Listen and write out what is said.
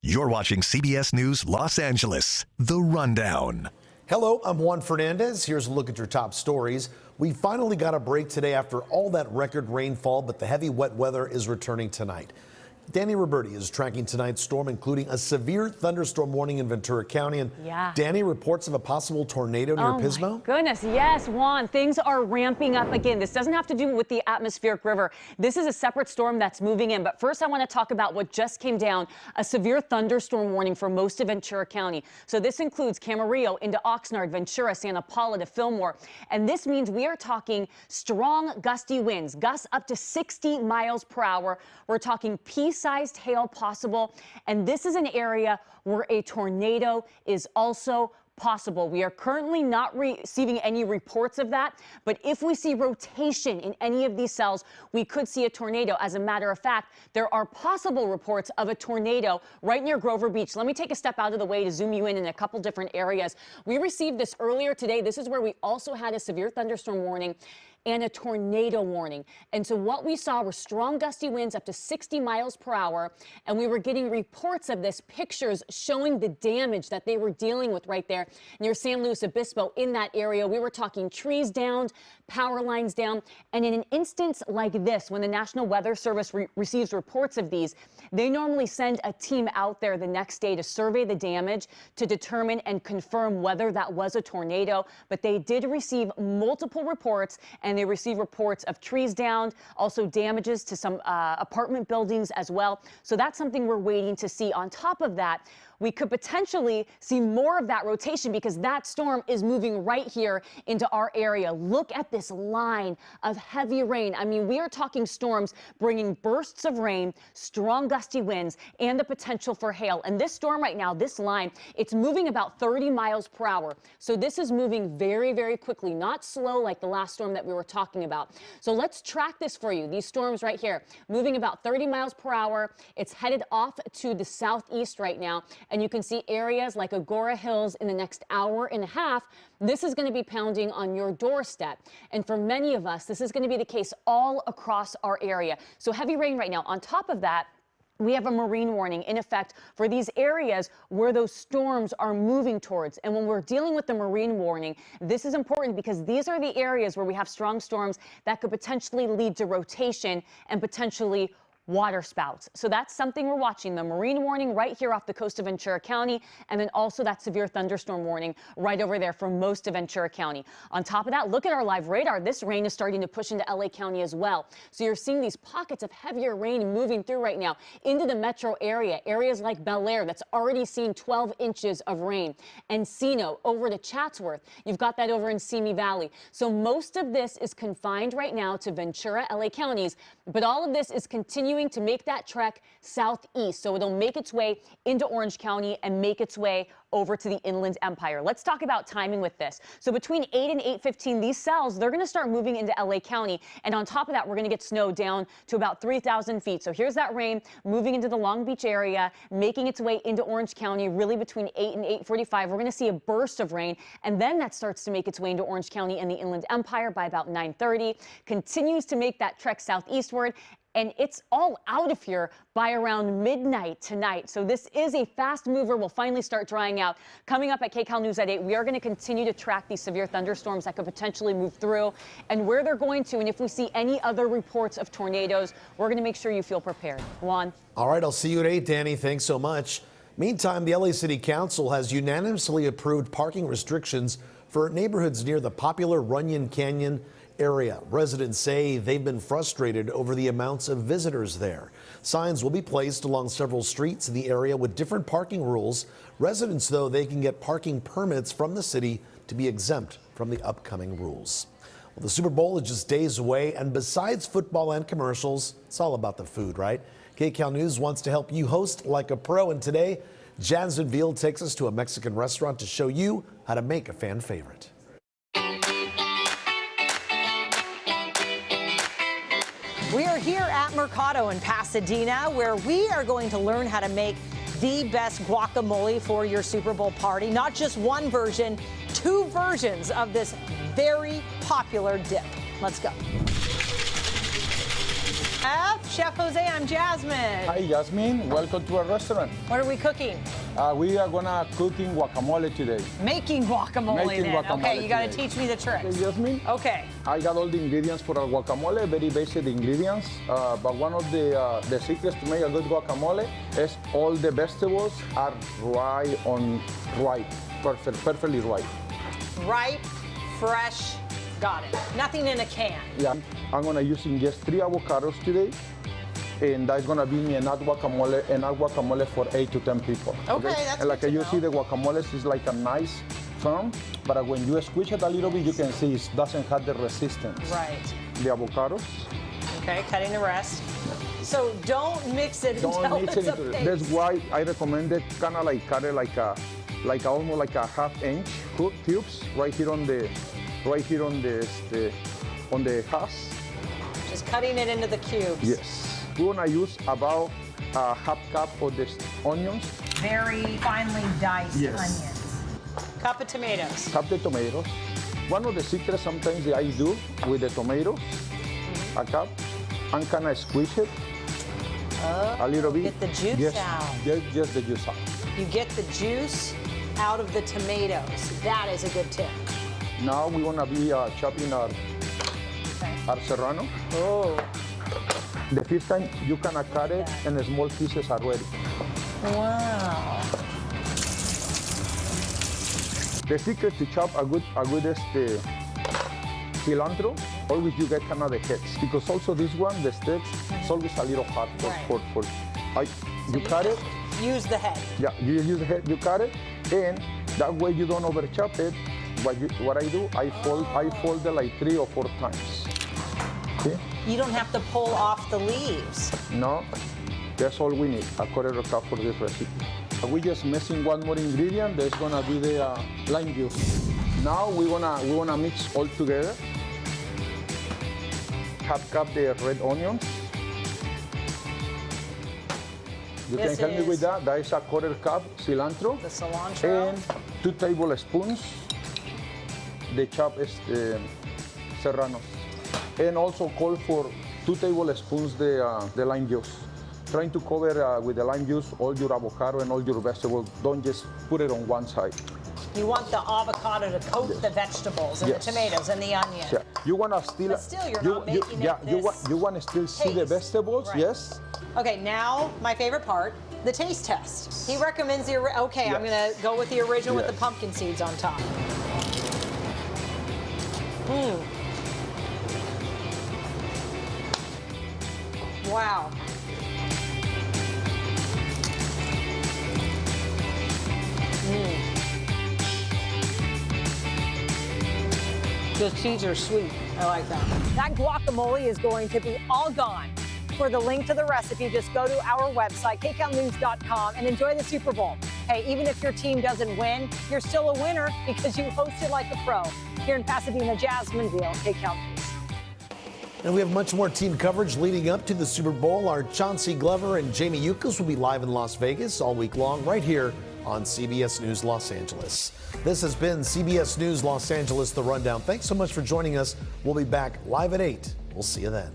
You're watching CBS News Los Angeles, The Rundown. Hello, I'm Juan Fernandez. Here's a look at your top stories. We finally got a break today after all that record rainfall, but the heavy wet weather is returning tonight. Dani Ruberti is tracking tonight's storm, including a severe thunderstorm warning in Ventura County. And Dani, reports of a possible tornado near Pismo? Oh my goodness, yes, Juan, things are ramping up again. This doesn't have to do with the atmospheric river. This is a separate storm that's moving in. But first, I want to talk about what just came down, a severe thunderstorm warning for most of Ventura County. So this includes Camarillo into Oxnard, Ventura, Santa Paula to Fillmore. And this means we are talking strong gusty winds, gusts up to 60 miles per hour. We're talking pea-sized hail possible, and this is an area where a tornado is also possible. We are currently not receiving any reports of that, but if we see rotation in any of these cells, we could see a tornado. As a matter of fact, there are possible reports of a tornado right near Grover Beach. Let me take a step out of the way to zoom you in a couple different areas. We received this earlier today. This is where we also had a severe thunderstorm warning and a tornado warning. And so what we saw were strong gusty winds up to 60 miles per hour. And we were getting reports of this, pictures showing the damage that they were dealing with right there near San Luis Obispo in that area. We were talking trees down, power lines down. And in an instance like this, when the National Weather Service receives reports of these, they normally send a team out there the next day to survey the damage to determine and confirm whether that was a tornado. But they did receive multiple reports, and they received reports of trees down, also damages to some apartment buildings as well. So that's something we're waiting to see. On top of that, we could potentially see more of that rotation because that storm is moving right here into our area. Look at this line of heavy rain. I mean, we are talking storms bringing bursts of rain, strong gusty winds, and the potential for hail. And this storm right now, this line, it's moving about 30 miles per hour. So this is moving very, very quickly, not slow like the last storm that we were talking about. So let's track this for you. These storms right here, moving about 30 miles per hour. It's headed off to the southeast right now. And you can see areas like Agora Hills in the next hour and a half. This is going to be pounding on your doorstep. And for many of us, this is going to be the case all across our area. So heavy rain right now. On top of that, we have a marine warning in effect for these areas where those storms are moving towards. And when we're dealing with the marine warning, this is important because these are the areas where we have strong storms that could potentially lead to rotation and potentially water spouts. So that's something we're watching. The marine warning right here off the coast of Ventura County, and then also that severe thunderstorm warning right over there for most of Ventura County. On top of that, look at our live radar. This rain is starting to push into LA County as well. So you're seeing these pockets of heavier rain moving through right now into the metro area, areas like Bel Air that's already seen 12 inches of rain. Encino over to Chatsworth. You've got that over in Simi Valley. So most of this is confined right now to Ventura, LA counties, but all of this is continuing to make that trek southeast. So it'll make its way into Orange County and make its way over to the Inland Empire. Let's talk about timing with this. So between 8 and 8:15, these cells, they're going to start moving into LA County. And on top of that, we're going to get snow down to about 3,000 feet. So here's that rain moving into the Long Beach area, making its way into Orange County, really between 8 and 8:45. We're going to see a burst of rain. And then that starts to make its way into Orange County and the Inland Empire by about 9:30, continues to make that trek southeastward. And it's all out of here by around midnight tonight. So this is a fast mover. We'll finally start drying out. Coming up at KCAL News at 8, we are going to continue to track these severe thunderstorms that could potentially move through and where they're going to. And if we see any other reports of tornadoes, we're going to make sure you feel prepared. Juan. All right, I'll see you at 8, Dani. Thanks so much. Meantime, the LA City Council has unanimously approved parking restrictions for neighborhoods near the popular Runyon Canyon area. Residents say they've been frustrated over the amounts of visitors there. Signs will be placed along several streets in the area with different parking rules. Residents, though, they can get parking permits from the city to be exempt from the upcoming rules. Well, the Super Bowl is just days away, and besides football and commercials, it's all about the food, right? KCAL News wants to help you host like a pro, and today, Jasmine Veal takes us to a Mexican restaurant to show you how to make a fan favorite. We are here at Mercado in Pasadena, where we are going to learn how to make the best guacamole for your Super Bowl party. Not just one version, 2 versions of this very popular dip. Let's go. Chef Jose, I'm Jasmine. Hi, Jasmine. Welcome to our restaurant. What are we cooking? We are gonna cooking guacamole today. Making guacamole Making then. guacamole Okay, you got to today. teach me the tricks. Okay, Jasmine? Okay. I got all the ingredients for our guacamole, very basic ingredients. But one of the secrets to make a good guacamole is all the vegetables are perfectly ripe. Ripe, fresh, got it. Nothing in a can. Yeah, I'm gonna using just 3 avocados today. And that's gonna be enough guacamole for 8 to 10 people. Okay, that's and like good to you know. see, the guacamole is like a nice firm, but when you squish it a little bit, you can see it doesn't have the resistance. Right. The avocados. Okay, cutting the rest. So don't mix it Don't until mix it's it a into it. paste. That's why I recommend it kind of like cut it like almost like a ½ inch cubes right here on the husk. Just cutting it into the cubes. Yes. We're gonna use about a ½ cup of the onions. Very finely diced Yes. onions. Cup of tomatoes. Cup the tomatoes. One of the secrets sometimes that I do with the tomatoes, a cup, and kind of squeeze it a little bit. Get the juice out. Just the juice out. You get the juice out of the tomatoes. That is a good tip. Now we're gonna be chopping our serrano. Oh. The first time you can cut it in small pieces already. Wow. The secret to chop a good cilantro, always you get kind of the heads, because also this one, the sticks, it's always a little hard you cut it. Use the head. Yeah, you use the head, you cut it, and that way you don't over chop it. What I do, I fold it like 3 or 4 times. Okay? You don't have to pull off the leaves. No, that's all we need, a quarter cup for this recipe. We're just missing one more ingredient. That's gonna be the lime juice. Now we're gonna mix all together. ½ cup the red onions. You This can help me with that. That is a ½ cup cilantro. The cilantro. And 2 tablespoons the chopped serranos. And also call for 2 tablespoons the lime juice. Trying to cover with the lime juice all your avocado and all your vegetables. Don't just put it on one side. You want the avocado to coat the vegetables and the tomatoes and the onion. Yeah. You wanna still. But still, you're not making it you wanna still see the taste. vegetables, Right. yes. Okay, now my favorite part, the taste test. He recommends the, okay, I'm Yes. gonna go with the original with the Yes. pumpkin seeds on top. Wow. The seeds are sweet. I like that. That guacamole is going to be all gone. For the link to the recipe, just go to our website, kcalnews.com, and enjoy the Super Bowl. Hey, even if your team doesn't win, you're still a winner because you hosted like a pro. Here in Pasadena, Jasmine Veal, KCAL News. And we have much more team coverage leading up to the Super Bowl. Our Chauncey Glover and Jamie Yuccas will be live in Las Vegas all week long right here on CBS News Los Angeles. This has been CBS News Los Angeles, The Rundown. Thanks so much for joining us. We'll be back live at 8. We'll see you then.